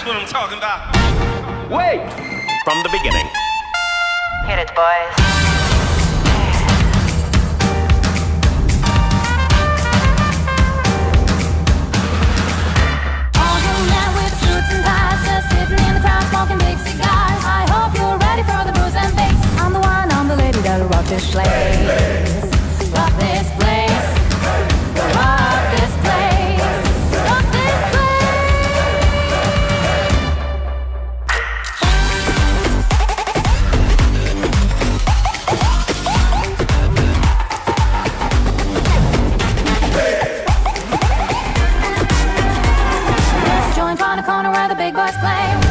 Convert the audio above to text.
what I'm talking about. Wait! From the beginning. Hit it, boys. All young men with suits and ties, just sitting in the crowd smoking big cigars. I hope you're ready for the booze and bass. I'm the one, I'm the lady that'll rock this place. Rock this place. Rock this place. Rock this place. Joint on a corner where the big boys play.